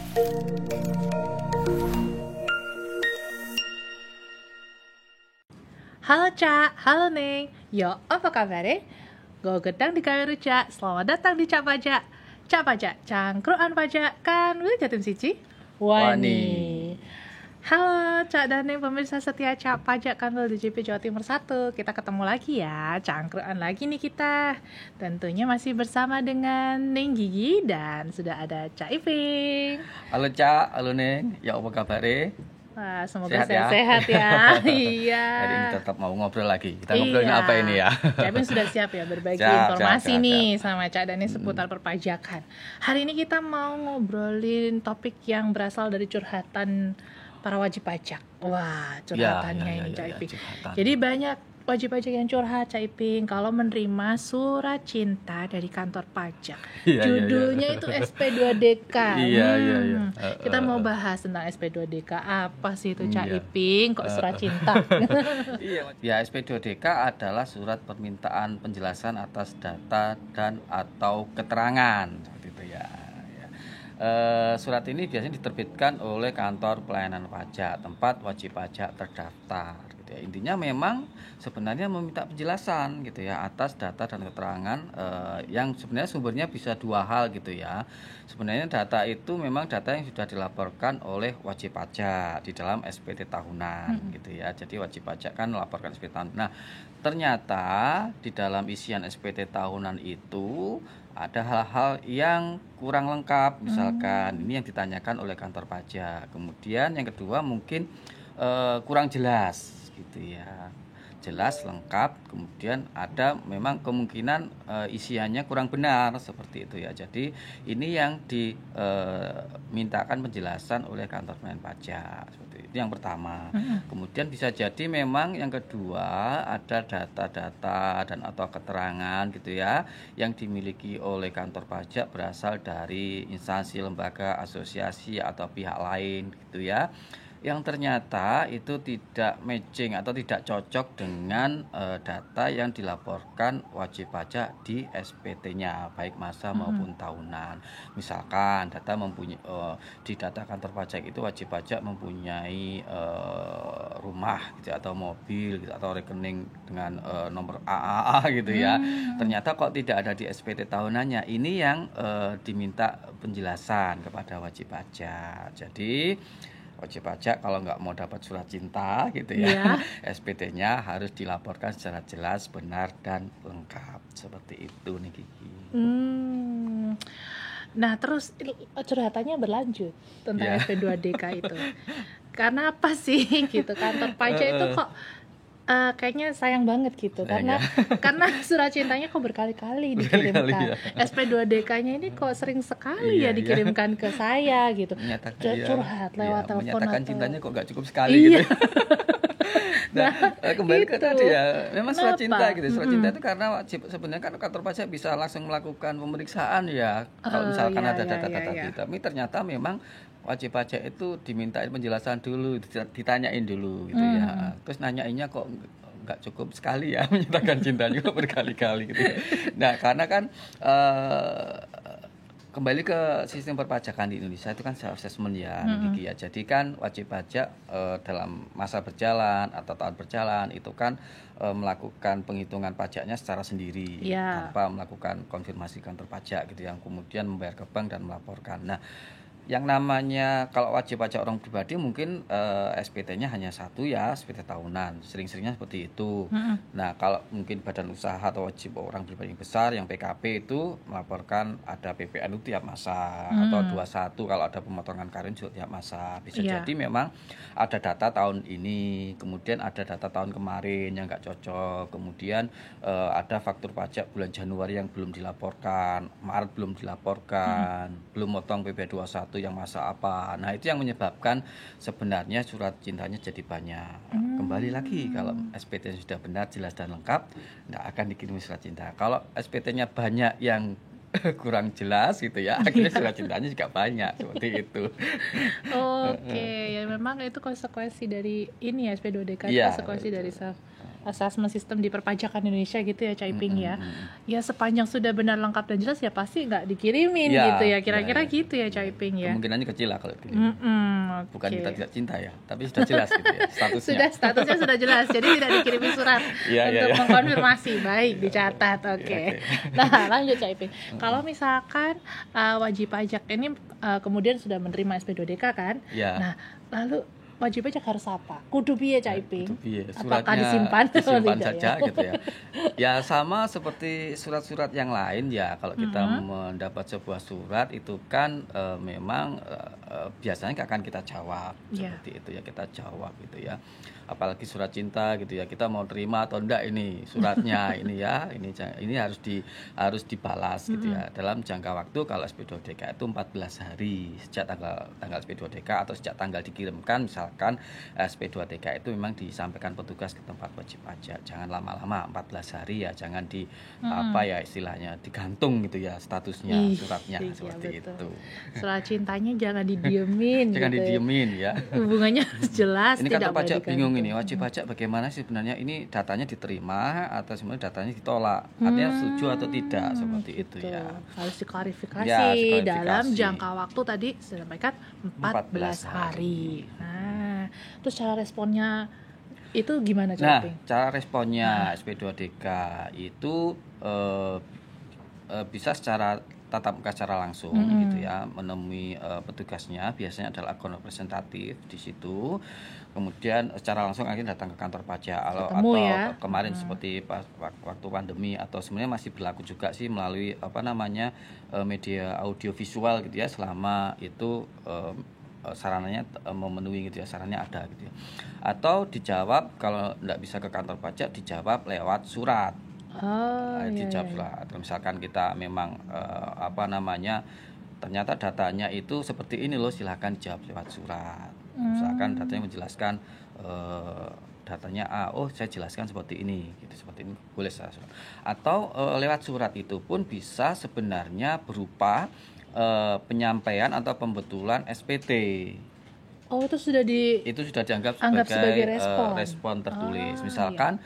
Halo Cak, halo Neng. Yo, apa kabar? Go gedang di kawiru Cak. Selamat datang di Cak Pajak. Cak Pajak, cangkruan pajak kan wil jatim siji. Wani. Halo Cak dan Neng, pemirsa setia Cak Pajak Kanwil DJP Jawa Timur 1. Kita ketemu lagi ya, cangkruan lagi nih kita. Tentunya masih bersama dengan Neng Gigi dan sudah ada Cak Iping. Halo Cak, halo Neng. Ya apa kabar? Wah, semoga sehat ya. Iya. Hari ini tetap mau ngobrol lagi. Kita ngobrolnya apa ini ya? Cak Iping sudah siap ya berbagi informasi nih sama Cak Dani seputar perpajakan. Hari ini kita mau ngobrolin topik yang berasal dari curhatan para wajib pajak. Wah, curhatannya ini Cak Iping. Jadi banyak wajib pajak yang curhat Cak Iping kalau menerima surat cinta dari kantor pajak. Judulnya itu SP2DK. Kita mau bahas tentang SP2DK. Apa sih itu Cak Iping? Kok surat cinta? Ya, SP2DK adalah surat permintaan penjelasan atas data dan atau keterangan seperti itu ya. Surat ini biasanya diterbitkan oleh kantor pelayanan pajak, tempat wajib pajak terdaftar. Ya, intinya memang sebenarnya meminta penjelasan gitu ya atas data dan keterangan yang sebenarnya sumbernya bisa dua hal gitu ya. Sebenarnya data itu memang data yang sudah dilaporkan oleh wajib pajak di dalam SPT tahunan gitu ya. Jadi wajib pajak kan melaporkan SPT tahunan. Nah, ternyata di dalam isian SPT tahunan itu ada hal-hal yang kurang lengkap, misalkan ini yang ditanyakan oleh kantor pajak. Kemudian yang kedua mungkin kurang jelas gitu ya, jelas lengkap, kemudian ada memang kemungkinan isiannya kurang benar seperti itu ya. Jadi ini yang dimintakan penjelasan oleh kantor pelayanan pajak seperti itu yang pertama. Kemudian bisa jadi memang yang kedua ada data-data dan atau keterangan gitu ya yang dimiliki oleh kantor pajak berasal dari instansi, lembaga, asosiasi atau pihak lain gitu ya, yang ternyata itu tidak matching atau tidak cocok dengan data yang dilaporkan wajib pajak di SPT-nya baik masa maupun tahunan. Misalkan data mempunyai di data kantor pajak itu wajib pajak mempunyai rumah gitu atau mobil gitu, atau rekening dengan nomor AAA gitu ya. Ternyata kok tidak ada di SPT tahunannya. Ini yang diminta penjelasan kepada wajib pajak. Jadi wajib pajak kalau nggak mau dapat surat cinta gitu ya, SPT-nya harus dilaporkan secara jelas, benar, dan lengkap. Seperti itu nih Kiki. Nah terus curhatannya berlanjut tentang SP2DK itu. Karena apa sih gitu, kantor pajak itu kok kayaknya sayang banget gitu, karena surat cintanya kok berkali-kali dikirimkan. SP2DK-nya ini kok sering sekali ya dikirimkan ke saya gitu. Curhat lewat telepon menyatakan cintanya kok nggak cukup sekali gitu. Nah, kembali ke tadi ya, memang surat cinta gitu. Surat cinta itu karena wajib, sebenarnya kan kantor pajak bisa langsung melakukan pemeriksaan ya kalau misalkan ada data-data kita. Tapi ternyata memang wajib pajak itu dimintain penjelasan dulu, ditanyain dulu gitu ya. Terus nanyainnya kok nggak cukup sekali ya, menyatakan cintanya kok berkali-kali gitu. Nah, karena kan kembali ke sistem perpajakan di Indonesia itu kan self assessment ya, Gigi ya. Jadi kan wajib pajak dalam masa berjalan atau tahun berjalan itu kan melakukan penghitungan pajaknya secara sendiri tanpa melakukan konfirmasi kantor pajak gitu, yang kemudian membayar ke bank dan melaporkan. Nah, yang namanya kalau wajib pajak orang pribadi mungkin SPT-nya hanya satu ya, SPT tahunan, sering-seringnya seperti itu. Nah, kalau mungkin badan usaha atau wajib orang pribadi yang besar yang PKP itu melaporkan ada PPN itu tiap masa, atau 21 kalau ada pemotongan karyawan juga tiap masa. Bisa jadi memang ada data tahun ini, kemudian ada data tahun kemarin yang nggak cocok, kemudian ada faktur pajak bulan Januari yang belum dilaporkan, Maret belum dilaporkan, belum motong PP 21 yang masa apa. Nah, itu yang menyebabkan sebenarnya surat cintanya jadi banyak. Kembali lagi, kalau SPT sudah benar, jelas dan lengkap, tidak akan dikirim surat cinta. Kalau SPT-nya banyak yang kurang jelas gitu ya, akhirnya surat cintanya juga banyak seperti itu. Oke, ya memang itu konsekuensi dari ini ya, SP2DK, konsekuensi dari self assessment system di perpajakan Indonesia gitu ya, Cak Iping ya. Ya sepanjang sudah benar, lengkap dan jelas ya pasti nggak dikirimin gitu ya. Kira-kira gitu ya, Cak Iping ya. Kemungkinannya kecil lah kalau dikirim. Bukan kita tidak cinta ya, tapi sudah jelas gitu ya statusnya. Statusnya sudah jelas. Jadi tidak dikirimin surat untuk mengkonfirmasi. Baik, dicatat. Oke. Nah, lanjut Cak Iping. Kalau misalkan wajib pajak ini kemudian sudah menerima SP2DK kan? Nah, lalu wajib pajak harus apa? Kudu piye Cak Iping? Apakah disimpan saja gitu ya. Ya sama seperti surat-surat yang lain ya. Kalau kita mendapat sebuah surat itu kan memang biasanya akan kita jawab seperti itu ya, kita jawab gitu ya. Apalagi surat cinta gitu ya, kita mau terima atau enggak ini suratnya ini ya, ini harus dibalas gitu ya dalam jangka waktu. Kalau SP2DK itu 14 hari sejak tanggal SP2DK atau sejak tanggal dikirimkan. Misalkan SP2DK itu memang disampaikan petugas ke tempat wajib pajak, jangan lama-lama, 14 hari ya, jangan apa ya istilahnya digantung gitu ya statusnya suratnya seperti itu. Surat cintanya jangan didiemin. Jangan gitu didiemin ya. Hubungannya harus jelas. Ini kantor pajak bingung ini, wajib pajak bagaimana sih sebenarnya, ini datanya diterima atau sebenarnya datanya ditolak, artinya setuju atau tidak seperti gitu. Itu ya. Harus diklarifikasi dalam jangka waktu tadi disampaikan 14 hari. Nah, terus cara responnya itu gimana Cak Iping? Cara responnya SP2DK itu bisa secara tatap muka secara langsung gitu ya, menemui petugasnya, biasanya adalah akun representatif di situ. Kemudian secara langsung akhirnya datang ke kantor pajak atau ya? Kemarin seperti waktu pandemi, atau sebenarnya masih berlaku juga sih melalui media audio visual gitu ya, selama itu sarananya memenuhi gitu ya, sarannya ada gitu ya. Atau dijawab, kalau tidak bisa ke kantor pajak dijawab lewat surat. Dijawab surat. Misalkan kita memang ternyata datanya itu seperti ini loh, silahkan jawab lewat surat. Misalkan datanya menjelaskan datanya saya jelaskan seperti ini gitu, seperti ini, boleh saya surat. Atau lewat surat itu pun bisa sebenarnya berupa penyampaian atau pembetulan SPT. Itu sudah dianggap sebagai respon tertulis. Misalkan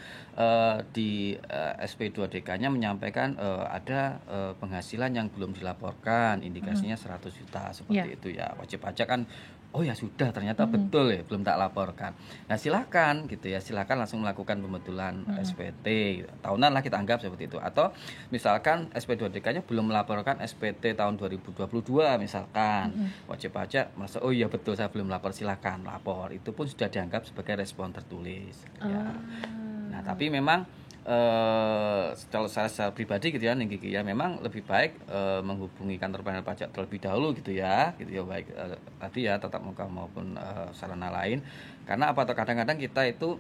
di SP2DK-nya menyampaikan ada penghasilan yang belum dilaporkan, indikasinya 100 juta seperti itu ya. Wajib pajak kan ya sudah, ternyata betul ya, belum tak laporkan. Nah, silakan gitu ya, silakan langsung melakukan pembetulan SPT tahunan lah, kita anggap seperti itu. Atau misalkan SP2DK-nya belum melaporkan SPT tahun 2022 misalkan, wajib pajak merasa iya betul saya belum lapor, silakan lapor. Itu pun sudah dianggap sebagai respon tertulis ya. Nah, tapi memang kalau secara pribadi gitu ya, Ning Kiki ya, memang lebih baik menghubungi kantor pelayanan pajak terlebih dahulu gitu ya baik tadi ya tatap muka maupun sarana lain. Karena kadang-kadang kita itu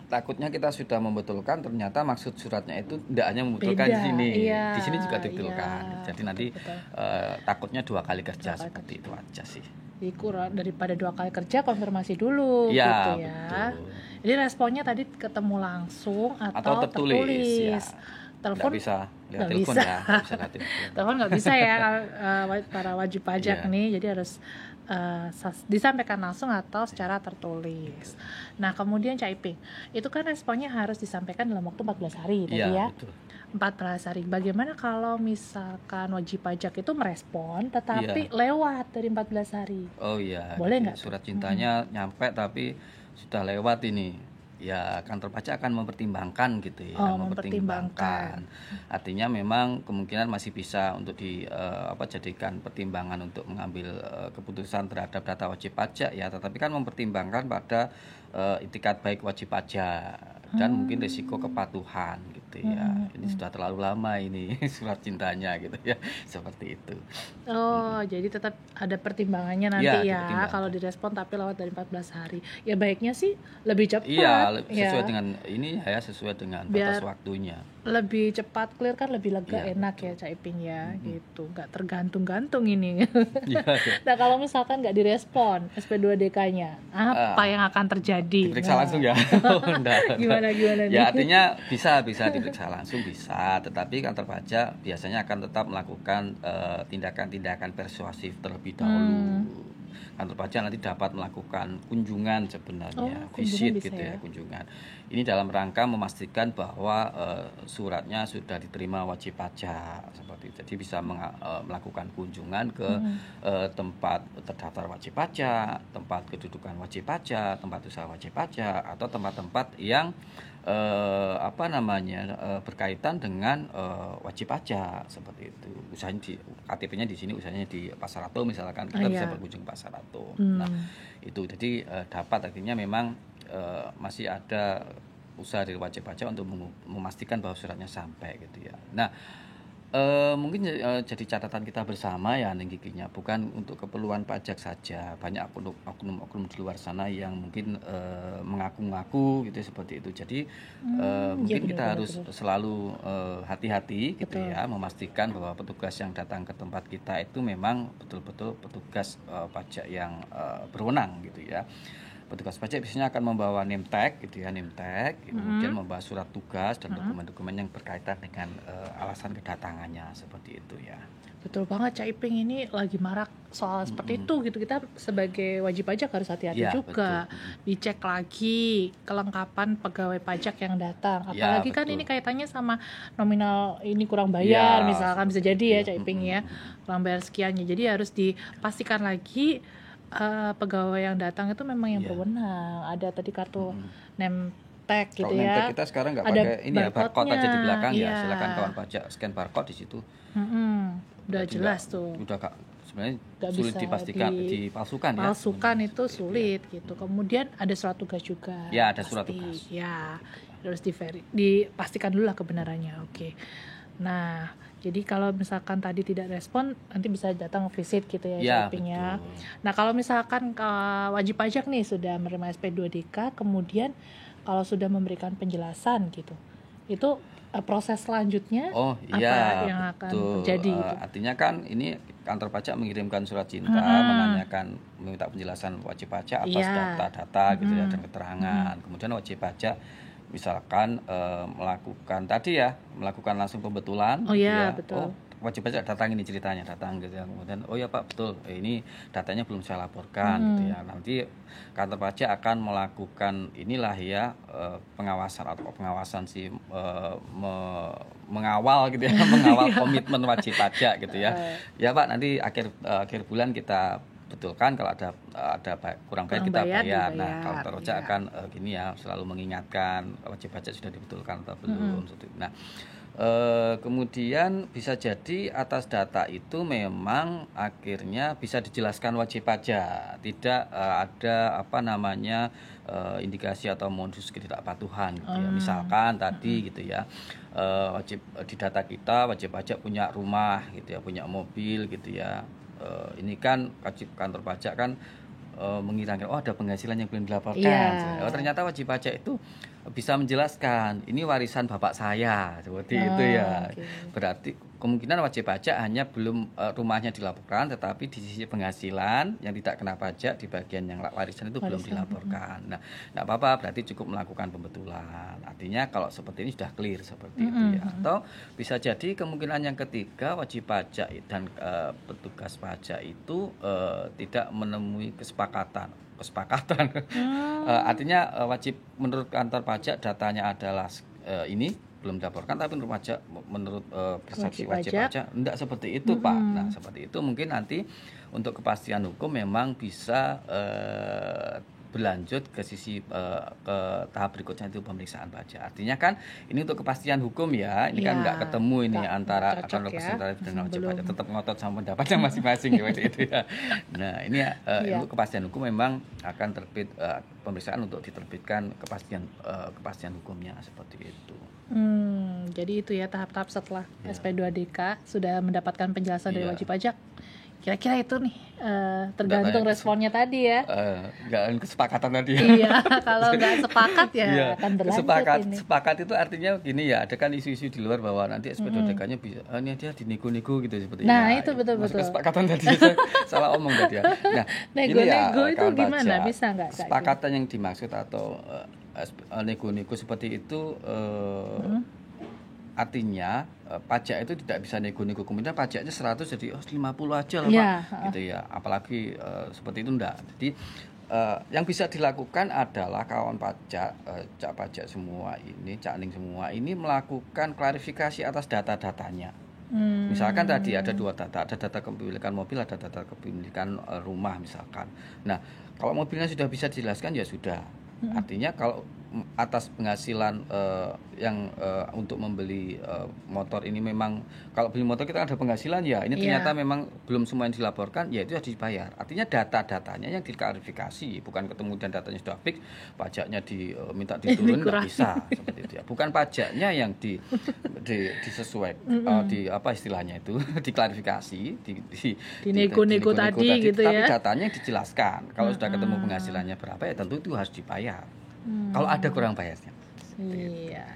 takutnya kita sudah membetulkan, ternyata maksud suratnya itu tidak hanya membetulkan di sini, di sini juga dibetulkan. Jadi nanti takutnya 2 kali kerja seperti itu aja sih. Jadi kurang, daripada 2 kali kerja, konfirmasi dulu gitu ya. Betul. Jadi responnya tadi ketemu langsung atau tertulis. Ya. Telepon nggak bisa. Telepon nggak bisa ya para wajib pajak nih. Jadi harus disampaikan langsung atau secara tertulis. Nah, kemudian Cak Iping, itu kan responnya harus disampaikan dalam waktu 14 hari tadi ya. Betul. 14 hari. Bagaimana kalau misalkan wajib pajak itu merespon tetapi lewat dari 14 hari? Boleh nggak? Surat cintanya nyampe tapi sudah lewat ini. Ya, kantor pajak akan mempertimbangkan gitu ya, mempertimbangkan. Artinya memang kemungkinan masih bisa untuk jadikan pertimbangan untuk mengambil keputusan terhadap data wajib pajak ya, tetapi kan mempertimbangkan pada itikat baik wajib pajak dan mungkin risiko kepatuhan gitu ya. Ini sudah terlalu lama ini surat cintanya gitu ya, seperti itu. Jadi tetap ada pertimbangannya nanti ya kalau direspon tapi lewat dari 14 hari. Ya baiknya sih lebih cepat. Sesuai dengan ini ya, sesuai dengan batas waktunya. Lebih cepat clear kan, lebih lega, enak ya Cak Iping ya, gitu. Nggak tergantung-gantung ini. Nah, kalau misalkan nggak direspon SP2DK-nya, apa yang akan terjadi? Diperiksa langsung ya. Gimana nih? Ya, artinya bisa diperiksa langsung bisa, tetapi kantor pajak biasanya akan tetap melakukan tindakan-tindakan persuasif terlebih dahulu. kantor pajak nanti dapat melakukan kunjungan sebenarnya, kunjungan visit bisa gitu ya. kunjungan. Ini dalam rangka memastikan bahwa suratnya sudah diterima wajib pajak seperti itu. Jadi bisa melakukan kunjungan ke tempat terdaftar wajib pajak, tempat kedudukan wajib pajak, tempat usaha wajib pajak, atau tempat-tempat yang berkaitan dengan wajib pajak seperti itu. Usahanya di KTP-nya di sini, usahanya di Pasar Atom misalkan, kita bisa berkunjung Pasar Atom. Nah, itu jadi dapat artinya memang masih ada usaha dari wajib pajak untuk memastikan bahwa suratnya sampai gitu ya. Nah, mungkin jadi catatan kita bersama ya Nenggiginya, bukan untuk keperluan pajak saja. Banyak oknum-oknum di luar sana yang mungkin mengaku-ngaku gitu seperti itu. Jadi mungkin kita harus selalu hati-hati gitu ya, memastikan bahwa petugas yang datang ke tempat kita itu memang betul-betul petugas pajak yang berwenang gitu ya. Petugas pajak biasanya akan membawa name tag gitu ya, name tag, kemudian membawa surat tugas dan dokumen-dokumen yang berkaitan dengan alasan kedatangannya seperti itu ya. Betul banget, Cak Iping, ini lagi marak soal seperti itu gitu. Kita sebagai wajib pajak harus hati-hati juga. Dicek lagi kelengkapan pegawai pajak yang datang. Apalagi kan ini kaitannya sama nominal ini kurang bayar, misalkan bisa jadi ya Cak Iping ya, kurang bayar sekiannya. Jadi harus dipastikan lagi pegawai yang datang itu memang yang berwenang. Ada tadi kartu name tag gitu ya. Name tag kita sekarang nggak pakai ini ya, barcode aja di belakang ya. Silakan kawan pajak scan barcode di situ. Udah jelas tuh. Udah sebenarnya sulit dipastikan, dipalsukan ya. Palsukan itu sulit gitu. Kemudian ada surat tugas juga. Ya, ada surat tugas. Ya, harus dipastikan dulu lah kebenarannya. Oke. Nah, jadi kalau misalkan tadi tidak respon, nanti bisa datang visit gitu ya, shoppingnya. Nah, kalau misalkan wajib pajak nih sudah menerima SP2DK, kemudian kalau sudah memberikan penjelasan gitu, itu proses selanjutnya apa yang akan terjadi? Gitu? Artinya kan ini kantor pajak mengirimkan surat cinta, menanyakan, meminta penjelasan wajib pajak atas data-data gitu ya, dan keterangan. Kemudian wajib pajak misalkan melakukan langsung pembetulan betul. Wajib pajak datang ini ceritanya, datang gitu ya, kemudian oh ya Pak betul, ini datanya belum saya laporkan gitu ya. Nanti kantor pajak akan melakukan inilah ya pengawasan mengawal gitu ya, mengawal komitmen wajib pajak gitu ya. Ya Pak, nanti akhir bulan kita betulkan, kalau ada kurang bayar kita bayar. Nah, kantor pajak akan gini ya, selalu mengingatkan wajib pajak sudah dibetulkan atau belum. Nah, kemudian bisa jadi atas data itu memang akhirnya bisa dijelaskan wajib pajak, tidak ada indikasi atau modus ketidakpatuhan gitu ya. Misalkan tadi gitu ya, wajib di data kita wajib pajak punya rumah gitu ya, punya mobil gitu ya. Ini kan kantor pajak kan mengira-ngira ada penghasilan yang belum dilaporkan. Ternyata wajib pajak itu bisa menjelaskan ini warisan bapak saya seperti itu ya. Berarti kemungkinan wajib pajak hanya belum rumahnya dilaporkan, tetapi di sisi penghasilan yang tidak kena pajak di bagian yang warisan itu belum dilaporkan. Nah, tidak apa-apa, berarti cukup melakukan pembetulan. Artinya kalau seperti ini sudah clear seperti itu ya. Atau bisa jadi kemungkinan yang ketiga, wajib pajak dan petugas pajak itu tidak menemui kesepakatan. Artinya wajib menurut kantor pajak datanya adalah ini belum dilaporkan, tapi menurut persepsi wajib pajak tidak seperti itu Pak. Nah seperti itu mungkin nanti untuk kepastian hukum memang bisa berlanjut ke sisi ke tahap berikutnya, itu pemeriksaan pajak. Artinya kan ini untuk kepastian hukum ya, ini kan nggak ketemu ini antara akan representatif dan wajib pajak, tetap ngotot sama pendapatnya masing-masing gitu itu ya. Nah ini untuk kepastian hukum memang akan terbit pemeriksaan untuk diterbitkan kepastian hukumnya seperti itu. Jadi itu ya tahap-tahap setelah SP2DK sudah mendapatkan penjelasan dari wajib pajak. Kira-kira itu nih tergantung responnya tadi ya. Nggak kesepakatan tadi ya. Iya, kalau nggak sepakat ya akan berlanjut ini. Sepakat itu artinya gini ya, ada kan isu-isu di luar bahwa nanti SP2DK-nya bisa ini dia dinego-nego gitu seperti Nah, itu betul-betul. Kesepakatan tadi salah omong tadi ya. Nah, nego-nego itu gimana? Bisa nggak? Kesepakatan yang dimaksud atau nego-nego seperti itu artinya pajak itu tidak bisa nego-nego, kemudian pajaknya 100 jadi 50 aja lah Ya, Pak, gitu ya. Apalagi seperti itu enggak. Jadi yang bisa dilakukan adalah kawan pajak, cak pajak semua ini, cakning semua ini melakukan klarifikasi atas data-datanya. Misalkan tadi ada 2 data, ada data kepemilikan mobil, ada data kepemilikan rumah misalkan. Nah, kalau mobilnya sudah bisa dijelaskan ya sudah. Artinya kalau atas penghasilan yang untuk membeli motor ini, memang kalau beli motor kita ada penghasilan ya, ini ternyata memang belum semua yang dilaporkan, ya itu harus dibayar. Artinya data-datanya yang diklarifikasi, bukan ketemu dan datanya sudah fix, pajaknya diminta diturun nggak bisa seperti itu ya. Bukan pajaknya yang disesuaikan, di apa istilahnya itu diklarifikasi, dinego-nego tadi gitu tapi ya. datanya dijelaskan. Kalau sudah ketemu penghasilannya berapa ya tentu itu harus dibayar. Kalau ada kurang bayarnya. Iya.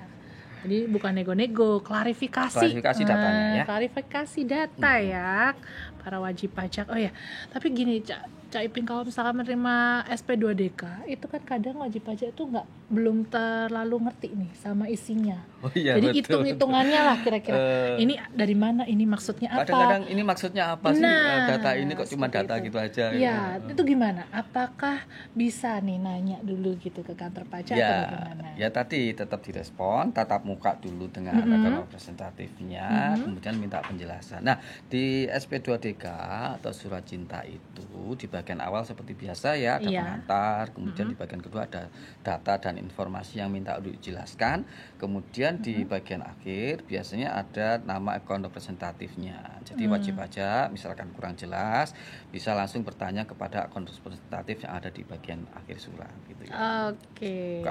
Jadi bukan nego-nego, klarifikasi datanya ya. Klarifikasi data ya para wajib pajak. Oh ya, tapi gini Cak Iping, kalau misalkan menerima SP2DK itu kan kadang wajib pajak itu belum terlalu ngerti nih sama isinya. Oh iya, jadi betul. hitung-hitungannya lah kira-kira ini dari mana, ini maksudnya apa. Kadang-kadang ini maksudnya apa sih, data ini kok cuma data itu. gitu aja. Ya, itu gimana? Apakah bisa nih nanya dulu gitu ke kantor pajak atau bagaimana? Ya tadi tetap direspon, tatap muka dulu dengan akun representatifnya, kemudian minta penjelasan. Nah, di SP2DK atau surat cinta itu di bagian awal seperti biasa ya, ada pengantar, kemudian di bagian kedua ada data dan informasi yang minta untuk dijelaskan, kemudian di bagian akhir biasanya ada nama akun representatifnya. Jadi wajib pajak misalkan kurang jelas bisa langsung bertanya kepada akun representatif yang ada di bagian akhir surat gitu ya. Oke.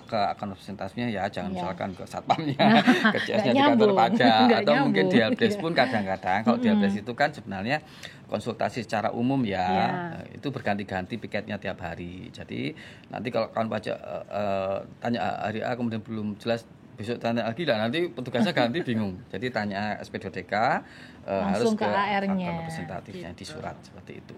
Ke akun representatifnya ya, jangan misalkan ke satpamnya, ke CS-nya di kantor pajak, atau mungkin di helpdesk pun kadang-kadang. Kalau di helpdesk itu kan sebenarnya konsultasi secara umum ya, itu berganti-ganti piketnya tiap hari. Jadi nanti kalau kawan pajak tanya hari A kemudian belum jelas, besok tanya lagi lah, nanti petugasnya ganti bingung. Jadi tanya SP2DK harus ke akun representatifnya di surat seperti itu.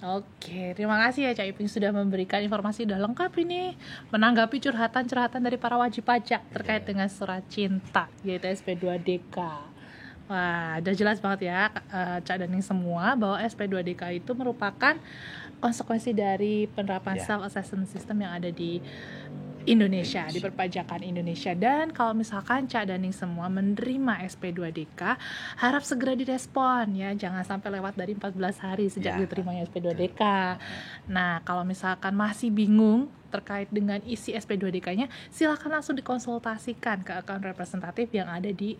Oke, terima kasih ya Cak Iping sudah memberikan informasi udah lengkap ini menanggapi curhatan-curhatan dari para wajib pajak terkait dengan surat cinta yaitu SP2DK. Wah, udah jelas banget ya Cak Daning semua bahwa SP2DK itu merupakan konsekuensi dari penerapan self-assessment system yang ada di Indonesia, di perpajakan Indonesia. Dan kalau misalkan Cak Daning semua menerima SP2DK, harap segera direspon ya, jangan sampai lewat dari 14 hari sejak diterimanya SP2DK. Nah, kalau misalkan masih bingung terkait dengan isi SP2DK-nya, silakan langsung dikonsultasikan ke akun representatif yang ada di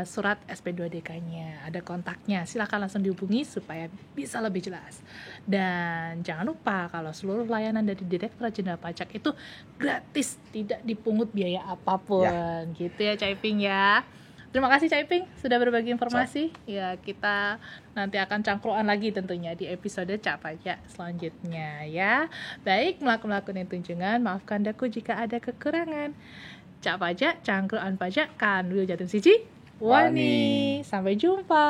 surat SP2DK-nya, ada kontaknya, silakan langsung dihubungi supaya bisa lebih jelas. Dan jangan lupa kalau seluruh layanan dari Direktorat Jenderal Pajak itu gratis, tidak dipungut biaya apapun, gitu ya Cak Iping ya. Terima kasih Cak Iping sudah berbagi informasi. Ya, kita nanti akan cangkruan lagi tentunya di episode Cak Pajak selanjutnya ya. Baik, melakukan tunjungan, maafkan daku jika ada kekurangan. Cak Pajak, cangkruan pajak, Kanwil Jatim Siji Wani. Sampai jumpa.